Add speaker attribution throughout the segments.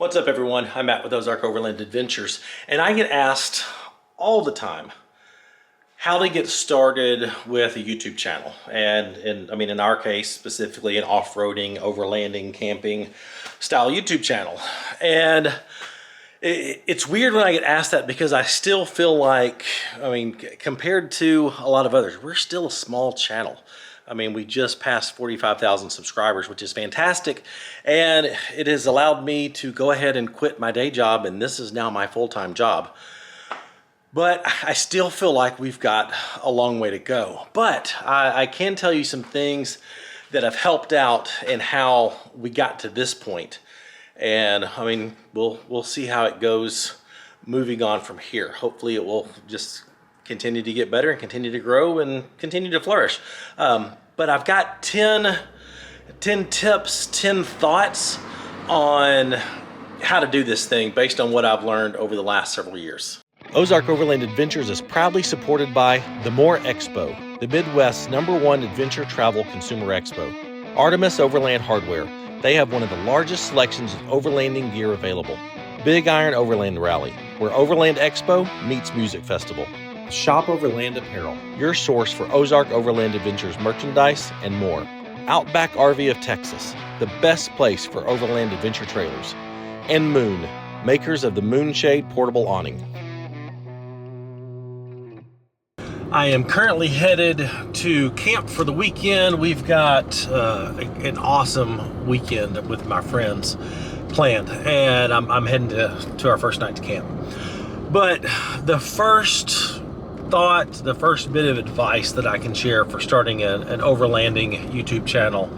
Speaker 1: What's up, everyone? I'm Matt with Ozark Overland Adventures, and I get asked all the time how to get started with a YouTube channel. And I mean, in our case, specifically an off-roading, overlanding, camping style YouTube channel. And it's weird when I get asked that because I still feel like, I mean, compared to a lot of others, we're still a small channel. I mean, we just passed 45,000 subscribers, which is fantastic. And it has allowed me to go ahead and quit my day job, and this is now my full-time job. But I still feel like we've got a long way to go. But I can tell you some things that have helped out in how we got to this point. And I mean, we'll see how it goes moving on from here. Hopefully it will just continue to get better and continue to grow and continue to flourish. But I've got 10 tips, 10 thoughts on how to do this thing based on what I've learned over the last several years. Ozark Overland Adventures is proudly supported by the More Expo, the Midwest's #1 adventure travel consumer expo. Artemis Overland Hardware. They have one of the largest selections of overlanding gear available. Big Iron Overland Rally, where Overland Expo meets Music Festival. Shop Overland Apparel, your source for Ozark Overland Adventures merchandise and more. Outback RV of Texas, the best place for overland adventure trailers. And Moon, makers of the Moonshade portable awning. I am currently headed to camp for the weekend. We've got an awesome weekend with my friends planned, and I'm heading to our first night to camp. But the first thought, the first bit of advice that I can share for starting an overlanding YouTube channel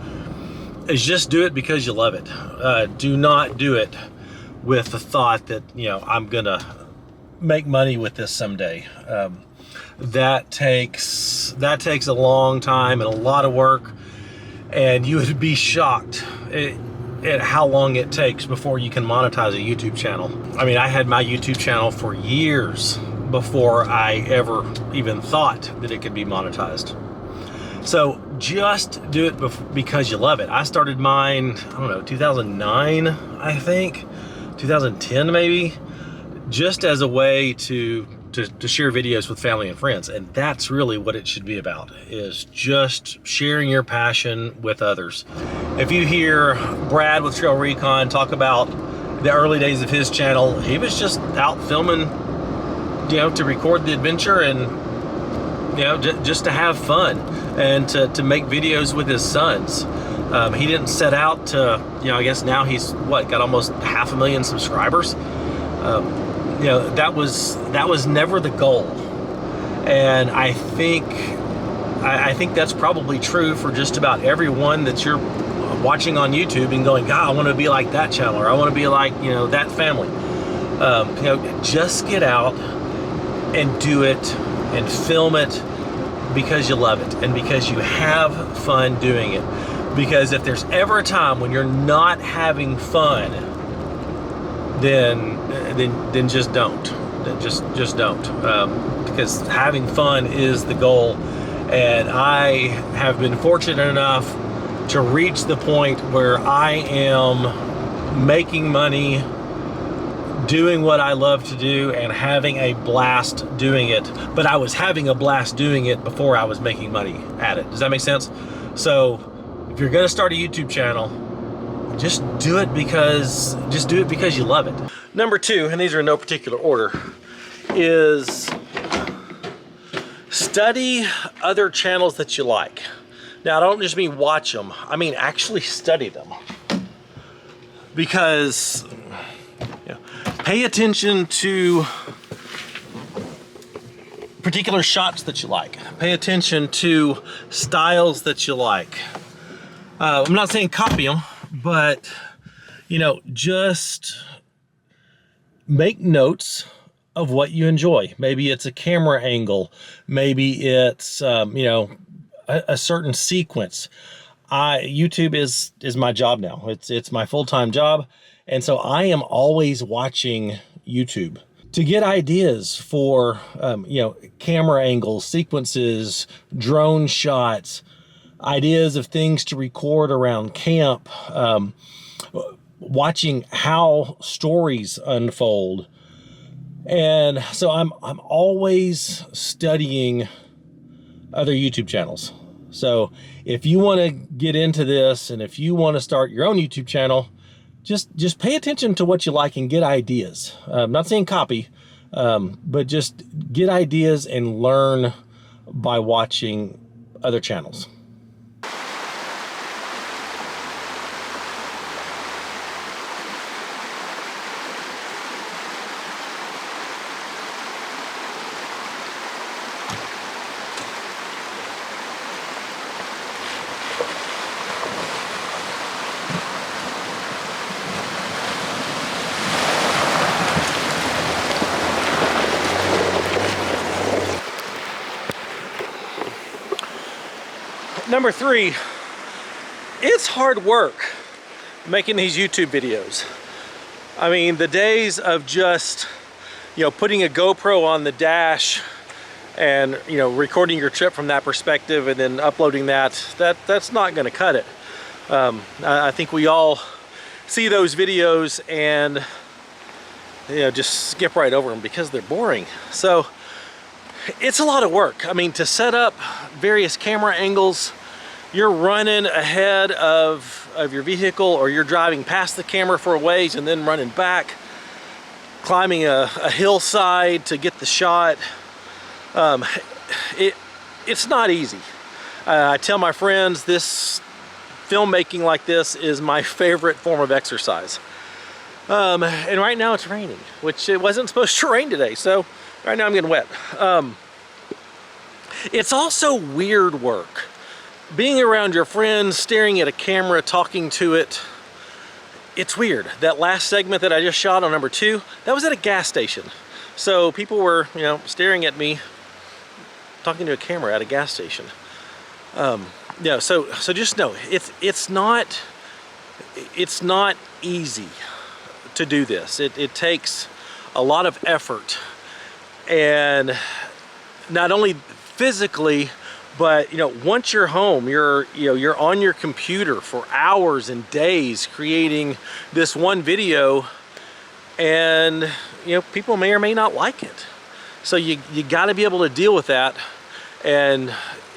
Speaker 1: is just do it because you love it. Do not do it with the thought that, you know, I'm gonna make money with this someday. That takes a long time and a lot of work, and you would be shocked at how long it takes before you can monetize a YouTube channel. I mean, I had my YouTube channel for years before I ever even thought that it could be monetized. So just do it because you love it. I started mine, I don't know, 2009, I think, 2010 maybe, just as a way to share videos with family and friends. And that's really what it should be about, is just sharing your passion with others. If you hear Brad with Trail Recon talk about the early days of his channel, he was just out filming, you know, to record the adventure and, you know, just to have fun and to make videos with his sons. He didn't set out to, you know, I guess now he's got almost 500,000 subscribers. You know, that was never the goal. And I think that's probably true for just about everyone that you're watching on YouTube and going, God, I want to be like that channel, or I want to be like, you know, that family. You know, just get out and do it and film it because you love it and because you have fun doing it. Because if there's ever a time when you're not having fun, then just don't. Just don't. Because having fun is the goal. And I have been fortunate enough to reach the point where I am making money doing what I love to do and having a blast doing it. But I was having a blast doing it before I was making money at it. Does that make sense? So if you're gonna start a YouTube channel, just do it because you love it. Number 2, and these are in no particular order, is study other channels that you like. Now, I don't just mean watch them, I mean actually study them. Because, you know, pay attention to particular shots that you like. Pay attention to styles that you like. I'm not saying copy them, but, you know, just make notes of what you enjoy. Maybe it's a camera angle. Maybe it's, you know, a certain sequence. YouTube is my job now. It's my full-time job. And so I am always watching YouTube to get ideas for, you know, camera angles, sequences, drone shots, ideas of things to record around camp, watching how stories unfold. And so I'm always studying other YouTube channels. So if you want to get into this, and if you want to start your own YouTube channel, just pay attention to what you like and get ideas. I'm not saying copy, but just get ideas and learn by watching other channels. Number 3, it's hard work making these YouTube videos. I mean, the days of just, putting a GoPro on the dash and, recording your trip from that perspective and then uploading that's not going to cut it. I think we all see those videos and, just skip right over them because they're boring. So it's a lot of work. I mean, to set up various camera angles, you're running ahead of your vehicle, or you're driving past the camera for a ways and then running back, climbing a hillside to get the shot. It's not easy. I tell my friends this filmmaking like this is my favorite form of exercise. And right now it's raining, which it wasn't supposed to rain today, so right now I'm getting wet. It's also weird work. Being around your friends, staring at a camera, talking to it, it's weird. That last segment that I just shot on number 2, that was at a gas station. So people were, staring at me, talking to a camera at a gas station. So just know, it's not easy to do this. It takes a lot of effort, and not only physically, but once you're home, you're on your computer for hours and days creating this one video, and people may or may not like it. So you got to be able to deal with that. And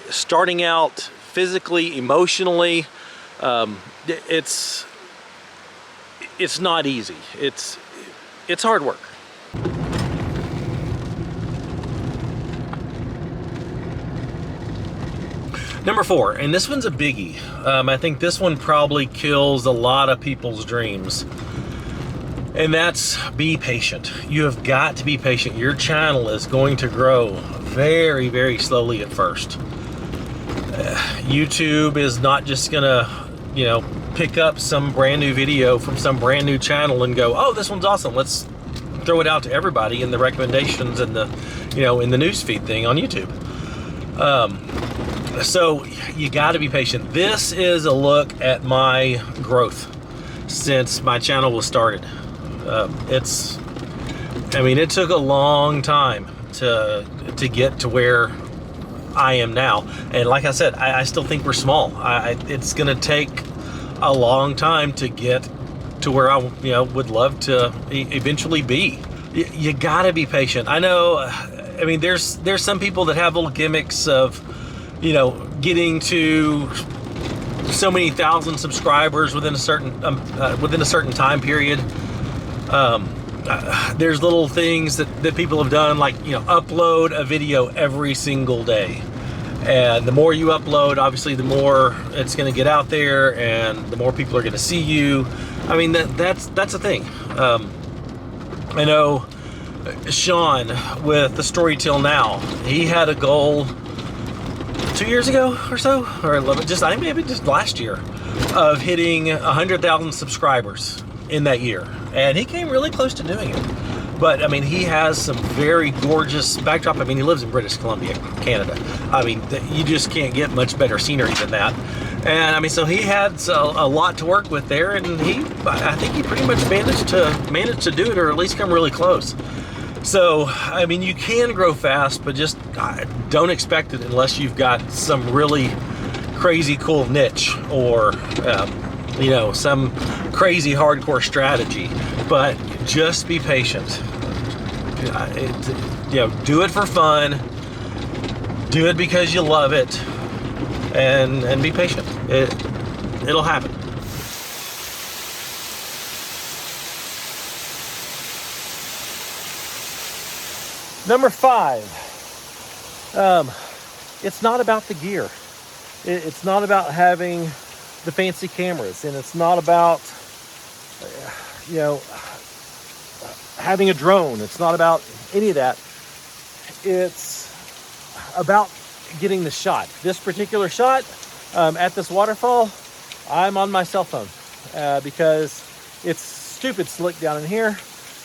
Speaker 1: starting out physically, emotionally, it's not easy. It's hard work. Number 4, and this one's a biggie. I think this one probably kills a lot of people's dreams. And that's be patient. You have got to be patient. Your channel is going to grow very, very slowly at first. YouTube is not just gonna, pick up some brand new video from some brand new channel and go, oh, this one's awesome, let's throw it out to everybody in the recommendations and the, in the newsfeed thing on YouTube. So you got to be patient. This is a look at my growth since my channel was started. It took a long time to get to where I am now. And like I said, I still think we're small. It's going to take a long time to get to where I would love to eventually be. You got to be patient. I know, there's some people that have little gimmicks of, getting to so many thousand subscribers within a certain time period. There's little things that people have done, like upload a video every single day, and the more you upload, obviously the more it's going to get out there and the more people are going to see you. That's a thing. I know Sean with the Story Till Now, he had a goal 2 years ago or so, or maybe just last year, of hitting 100,000 subscribers in that year, and he came really close to doing it. But he has some very gorgeous backdrop. He lives in British Columbia, Canada. You just can't get much better scenery than that. And so he had a lot to work with there, and I think he pretty much managed to do it, or at least come really close. So, you can grow fast, but just don't expect it unless you've got some really crazy cool niche, or you know, some crazy hardcore strategy, but just be patient. You know, do it for fun, do it because you love it, and be patient. It'll happen. Number 5, it's not about the gear. It's not about having the fancy cameras, and it's not about, you know, having a drone. It's not about any of that. It's about getting the shot. This particular shot at this waterfall, I'm on my cell phone because it's stupid slick down in here,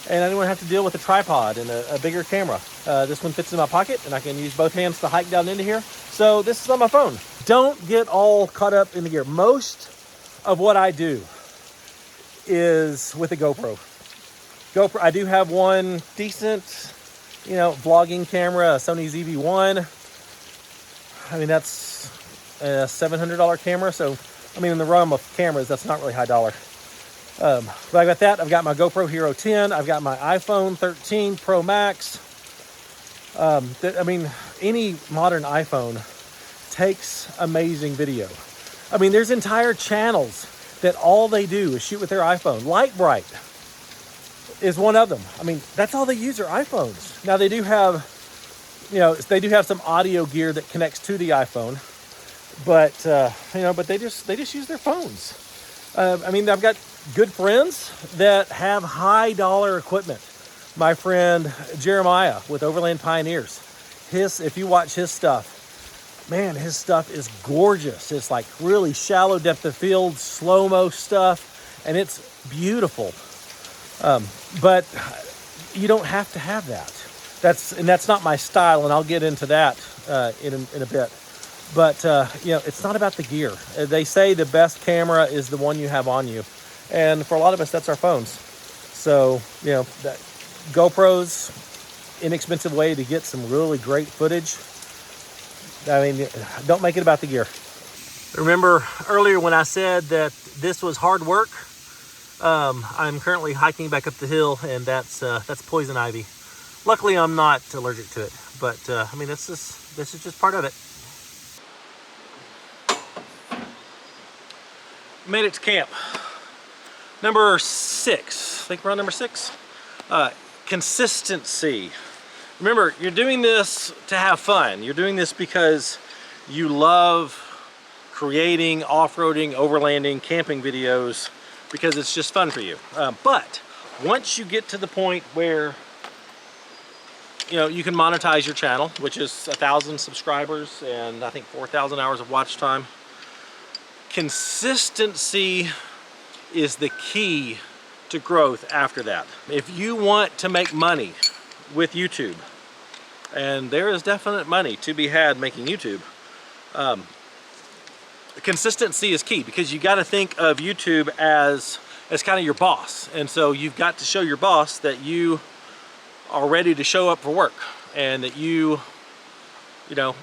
Speaker 1: and I don't want to have to deal with a tripod and a bigger camera. This one fits in my pocket, and I can use both hands to hike down into here. So this is on my phone. Don't get all caught up in the gear. Most of what I do is with a GoPro. I do have one decent, you know, vlogging camera, a Sony ZV-1. I mean, that's a $700 camera. So, I mean, in the realm of cameras, that's not really high dollar. But I got that. I've got my GoPro Hero 10. I've got my iPhone 13 Pro Max. I mean, any modern iPhone takes amazing video. I mean, there's entire channels that all they do is shoot with their iPhone. Light Bright is one of them. I mean, that's all they use are iPhones. Now they do have, you know, they do have some audio gear that connects to the iPhone, but you know, but they just use their phones. I mean, I've got good friends that have high dollar equipment. My friend Jeremiah with Overland Pioneers, if you watch his stuff, man, his stuff is gorgeous. It's like really shallow depth of field, slow-mo stuff, and it's beautiful. But you don't have to have that. That's not my style, and I'll get into that in a bit. But you know, it's not about the gear. They say the best camera is the one you have on you, and for a lot of us, that's our phones. So you know, that GoPro's inexpensive way to get some really great footage. I mean, don't make it about the gear. Remember earlier when I said that this was hard work? I'm currently hiking back up the hill, and that's poison ivy. Luckily, I'm not allergic to it, but I mean, this is just part of it. Made it to camp. Number 6. I think we're on number 6. Consistency. Remember, you're doing this to have fun. You're doing this because you love creating off-roading, overlanding, camping videos, because it's just fun for you. But once you get to the point where, you know, you can monetize your channel, which is 1,000 subscribers and I think 4,000 hours of watch time, consistency is the key to growth after that. If you want to make money with YouTube, and there is definite money to be had making YouTube, consistency is key, because you got to think of YouTube as kind of your boss. And so you've got to show your boss that you are ready to show up for work, and that you know,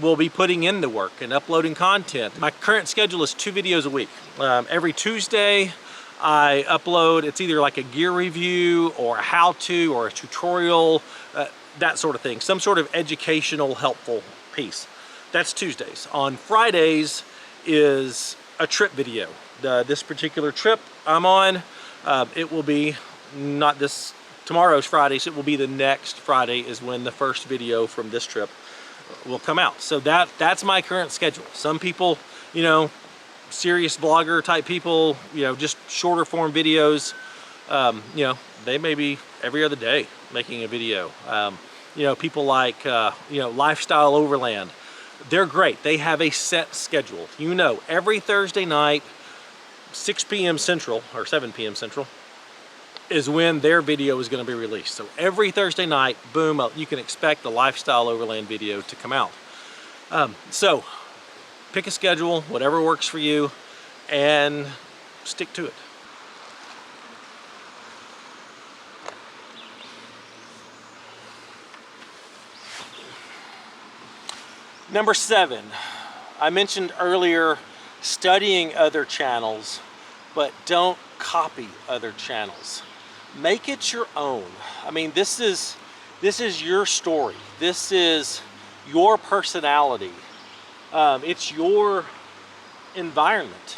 Speaker 1: will be putting in the work and uploading content. My current schedule is 2 videos a week. Every Tuesday I upload, it's either like a gear review or a how-to or a tutorial, that sort of thing. Some sort of educational, helpful piece. That's Tuesdays. On Fridays is a trip video. This particular trip I'm on, it will be not this tomorrow's Friday, so it will be the next Friday is when the first video from this trip will come out. So that's my current schedule. Some people, you know, serious blogger type people, you know, just shorter form videos, you know, they may be every other day making a video. You know, people like, you know, Lifestyle Overland, they're great. They have a set schedule. You know, every Thursday night, 6 p.m. Central, or 7 p.m. Central, is when their video is going to be released. So every Thursday night, boom, you can expect the Lifestyle Overland video to come out. So pick a schedule, whatever works for you, and stick to it. Number 7, I mentioned earlier studying other channels but don't copy other channels. Make it your own. I mean, this is your story. This is your personality. It's your environment.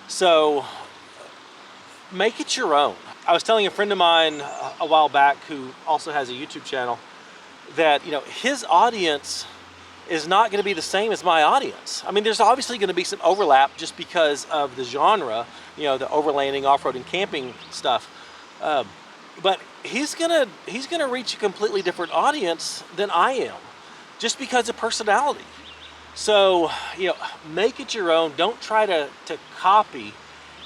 Speaker 1: So make it your own. I was telling a friend of mine a while back who also has a YouTube channel that, you know, his audience is not going to be the same as my audience. I mean, there's obviously going to be some overlap just because of the genre, you know, the overlanding, off-roading, camping stuff. But he's gonna reach a completely different audience than I am, just because of personality. So, you know, make it your own. Don't try to copy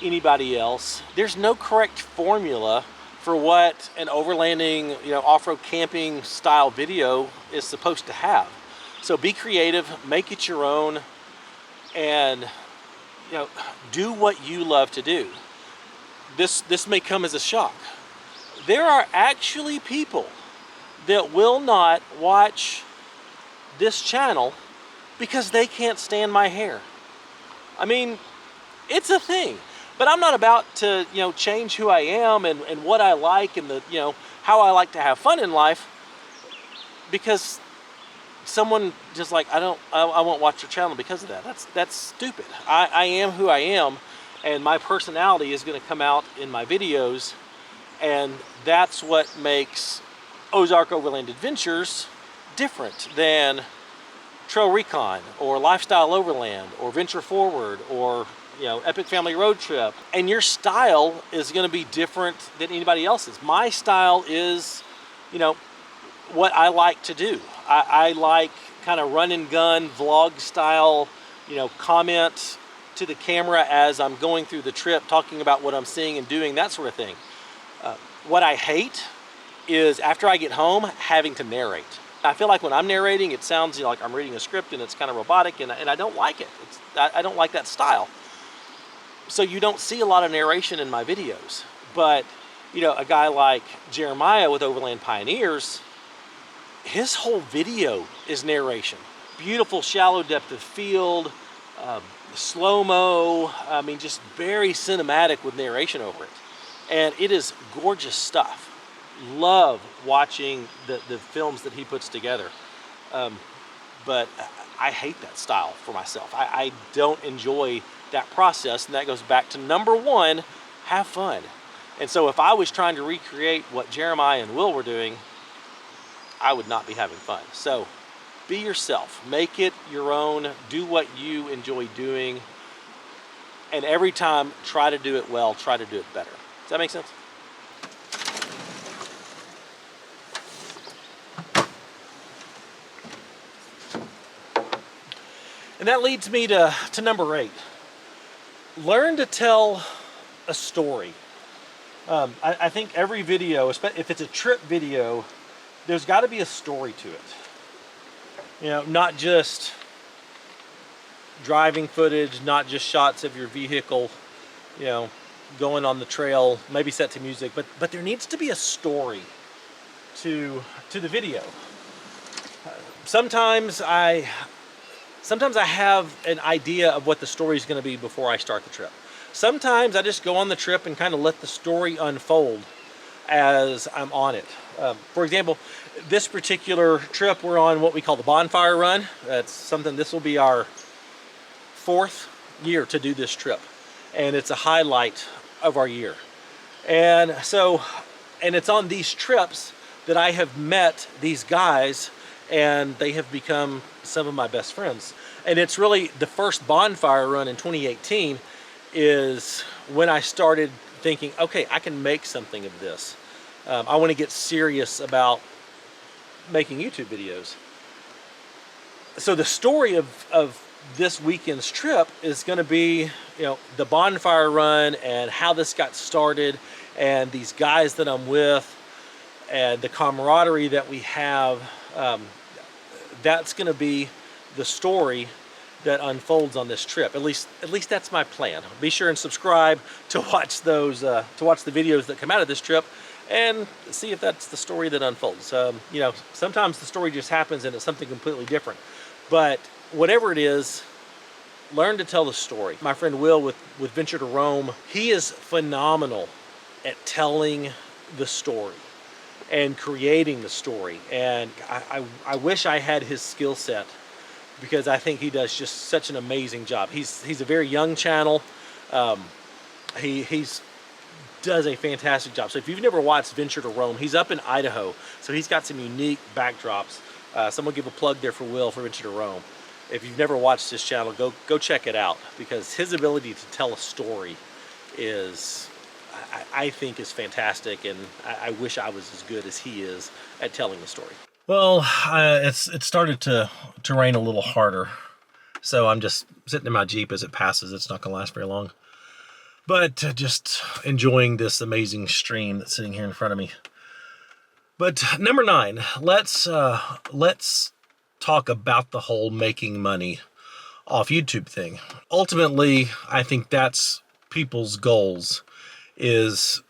Speaker 1: anybody else. There's no correct formula for what an overlanding, you know, off-road camping style video is supposed to have. So be creative, make it your own, and, you know, do what you love to do. This may come as a shock. There are actually people that will not watch this channel because they can't stand my hair. I mean, it's a thing. But I'm not about to, you know, change who I am and what I like and the, you know, how I like to have fun in life because someone just like, I won't watch your channel because of that. That's stupid. I am who I am, and my personality is going to come out in my videos, and that's what makes Ozark Overland Adventures different than Trail Recon or Lifestyle Overland or Venture Forward or, you know, Epic Family Road Trip. And your style is going to be different than anybody else's. My style is, you know, what I like to do. I like kind of run and gun vlog style, you know, comment to the camera as I'm going through the trip, talking about what I'm seeing and doing, that sort of thing. What I hate is after I get home, having to narrate. I feel like when I'm narrating, it sounds, you know, like I'm reading a script and it's kind of robotic, and I don't like it. I don't like that style. So you don't see a lot of narration in my videos. But, you know, a guy like Jeremiah with Overland Pioneers, his whole video is narration. Beautiful shallow depth of field, slow-mo, I mean, just very cinematic with narration over it. And it is gorgeous stuff. Love watching the films that he puts together. But I hate that style for myself. I don't enjoy that process, and that goes back to number one, have fun. And so if I was trying to recreate what Jeremiah and Will were doing, I would not be having fun. So be yourself, make it your own, do what you enjoy doing, and every time try to do it well, try to do it better. Does that make sense? And that leads me to number 8. Learn to tell a story. I think every video, if it's a trip video, there's got to be a story to it. You know, not just driving footage, not just shots of your vehicle, you know, going on the trail, maybe set to music, but there needs to be a story to the video. Sometimes I have an idea of what the story is going to be before I start the trip. Sometimes I just go on the trip and kind of let the story unfold as I'm on it. For example, this particular trip, we're on what we call the bonfire run. This will be our 4th year to do this trip. And it's a highlight of our year. And it's on these trips that I have met these guys, and they have become some of my best friends. And it's really the first bonfire run in 2018 is when I started thinking, okay, I can make something of this. I want to get serious about making YouTube videos. So the story of this weekend's trip is going to be, you know, the bonfire run and how this got started, and these guys that I'm with, and the camaraderie that we have. That's going to be the story that unfolds on this trip. At least that's my plan. Be sure and subscribe to watch those, to watch the videos that come out of this trip, and see if that's the story that unfolds. You know, sometimes the story just happens and it's something completely different. But whatever it is, learn to tell the story. My friend Will with Venture to Rome, he is phenomenal at telling the story and creating the story. And I wish I had his skill set, because I think he does just such an amazing job. He's a very young channel. He's does a fantastic job. So if you've never watched Venture to Rome, he's up in Idaho, so he's got some unique backdrops. Someone give a plug there for Will for Venture to Rome. If you've never watched this channel, go check it out, because his ability to tell a story is, I think, is fantastic, and I wish I was as good as he is at telling the story. Well, it started to rain a little harder, so I'm just sitting in my Jeep as it passes. It's not gonna last very long, but just enjoying this amazing stream that's sitting here in front of me. But number 9, let's talk about the whole making money off YouTube thing. Ultimately, I think that's people's goals, is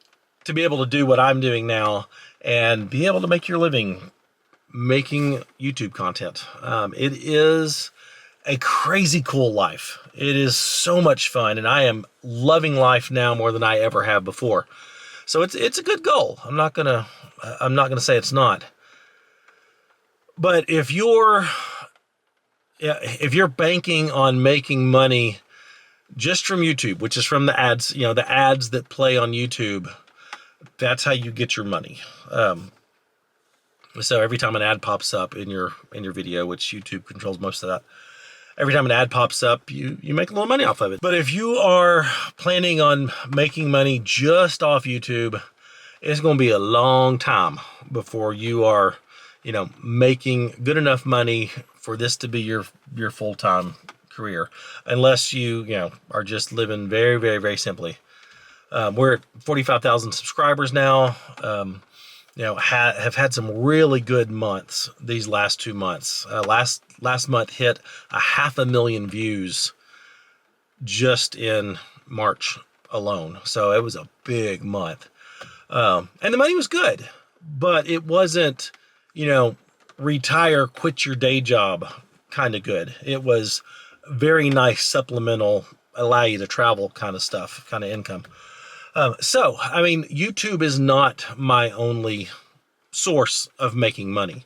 Speaker 1: to be able to do what I'm doing now and be able to make your living making YouTube content. It is a crazy cool life. It is so much fun, and I am loving life now more than I ever have before. So it's a good goal. I'm not gonna say it's not. But if you're banking on making money just from YouTube, which is from the ads, the ads that play on YouTube, that's how you get your money. So every time an ad pops up in your video, which YouTube controls most of that, every time an ad pops up, you make a little money off of it. But if you are planning on making money just off YouTube, it's going to be a long time before you are, making good enough money for this to be your full-time career, unless you are just living very, very, very simply. We're at 45,000 subscribers now. Have had some really good months these last 2 months. Last month hit 500,000 views just in March alone. So it was a big month. And the money was good, but it wasn't, retire, quit your day job kind of good. It was very nice supplemental, allow you to travel kind of stuff, kind of income. So, YouTube is not my only source of making money.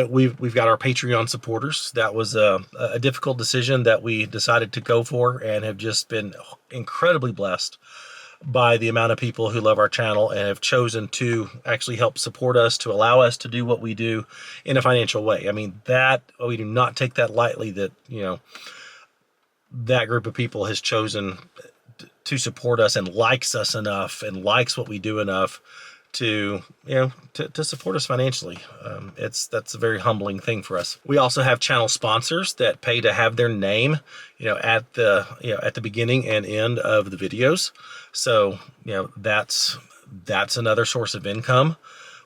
Speaker 1: We've got our Patreon supporters. That was a difficult decision that we decided to go for, and have just been incredibly blessed by the amount of people who love our channel and have chosen to actually help support us, to allow us to do what we do in a financial way. That we do not take that lightly, that, that group of people has chosen to support us and likes us enough and likes what we do enough to support us financially. That's a very humbling thing for us. We also have channel sponsors that pay to have their name, at the beginning and end of the videos. So, that's another source of income.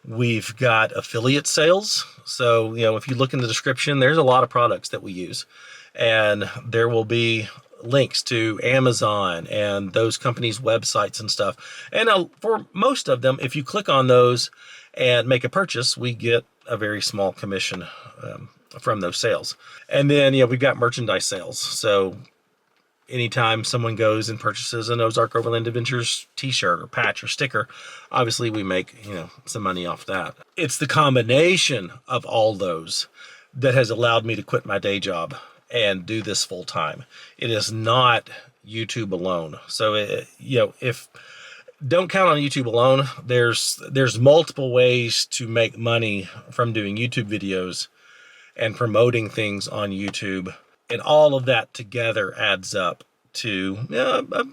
Speaker 1: We've got affiliate sales. So, if you look in the description, there's a lot of products that we use, and there will be links to Amazon and those companies' websites and stuff. And for most of them, if you click on those and make a purchase, we get a very small commission from those sales. And then, we've got merchandise sales. So anytime someone goes and purchases an Ozark Overland Adventures t-shirt or patch or sticker, obviously we make, some money off that. It's the combination of all those that has allowed me to quit my day job and do this full time. It is not YouTube alone. So, if don't count on YouTube alone, there's multiple ways to make money from doing YouTube videos and promoting things on YouTube. And all of that together adds up to a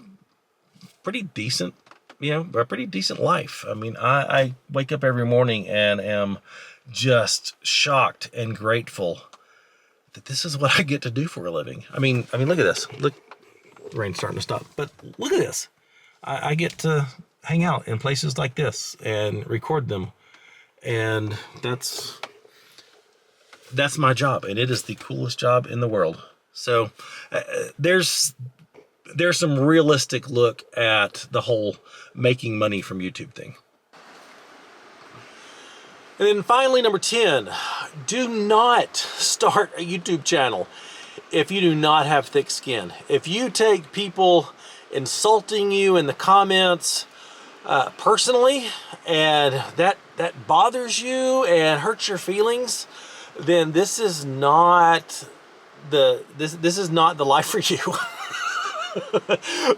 Speaker 1: pretty decent, life. I wake up every morning and am just shocked and grateful that this is what I get to do for a living. Look at this. Look, the rain's starting to stop, but look at this. I get to hang out in places like this and record them, and that's my job, and it is the coolest job in the world. So there's some realistic look at the whole making money from YouTube thing. And then finally, number 10, do not start a YouTube channel if you do not have thick skin. If you take people insulting you in the comments personally, and that bothers you and hurts your feelings, then this is not this is not the life for you.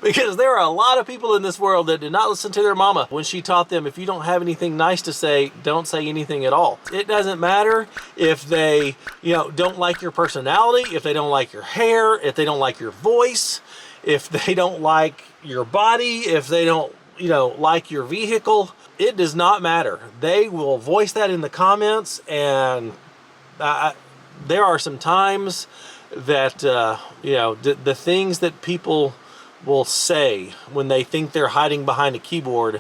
Speaker 1: Because there are a lot of people in this world that did not listen to their mama when she taught them, if you don't have anything nice to say, don't say anything at all. It doesn't matter if they, don't like your personality, if they don't like your hair, if they don't like your voice, if they don't like your body, if they don't, like your vehicle. It does not matter. They will voice that in the comments, and there are some times that the things that people will say when they think they're hiding behind a keyboard,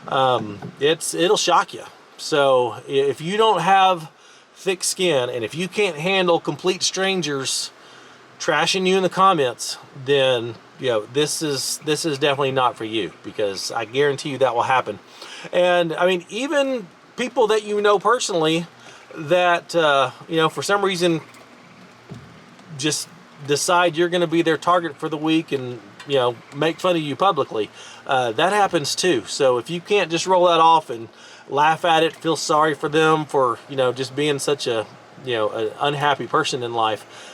Speaker 1: it'll shock you. So if you don't have thick skin, and if you can't handle complete strangers trashing you in the comments, then this is definitely not for you, because I guarantee you that will happen. And I mean, even people that you know personally that for some reason just decide you're going to be their target for the week and make fun of you publicly, that happens too. So if you can't just roll that off and laugh at it, feel sorry for them for just being such a an unhappy person in life,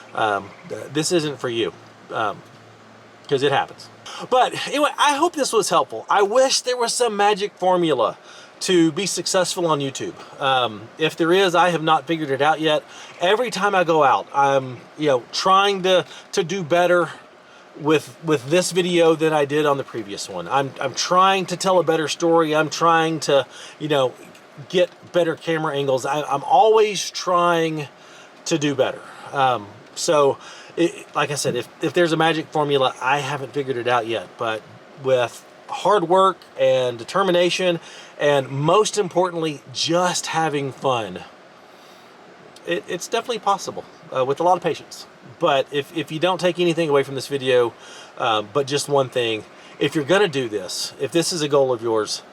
Speaker 1: this isn't for you, because it happens. But anyway, I hope this was helpful. I wish there was some magic formula to be successful on YouTube. If there is, I have not figured it out yet. Every time I go out, I'm trying to do better with this video than I did on the previous one. I'm trying to tell a better story. I'm trying to get better camera angles. I'm always trying to do better. So like I said, if there's a magic formula, I haven't figured it out yet, but with hard work and determination, and most importantly, just having fun, it's definitely possible, with a lot of patience. But if you don't take anything away from this video, but just one thing, if you're gonna do this, if this is a goal of yours,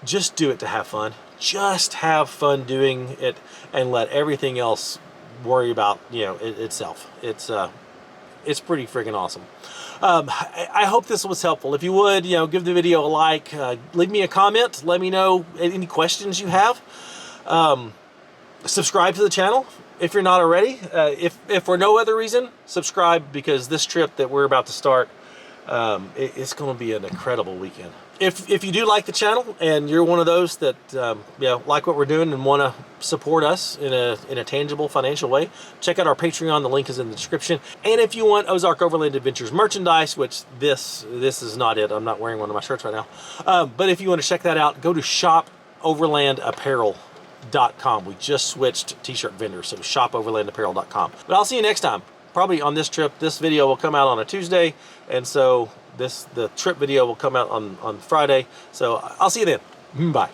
Speaker 1: just do it to have fun. Just have fun doing it, and let everything else worry about itself. It's pretty freaking awesome. I hope this was helpful. If you would, give the video a like, leave me a comment, let me know any questions you have. Subscribe to the channel if you're not already. If for no other reason, subscribe, because this trip that we're about to start, it's going to be an incredible weekend. If you do like the channel and you're one of those that like what we're doing and want to support us in a tangible financial way, check out our Patreon. The link is in the description. And if you want Ozark Overland Adventures merchandise, which this is not it, I'm not wearing one of my shirts right now, but if you want to check that out, go to shopoverlandapparel.com. We just switched t-shirt vendors, so shopoverlandapparel.com. But I'll see you next time. Probably on this trip. This video will come out on a Tuesday, and so the trip video will come out on Friday. So I'll see you then. Bye.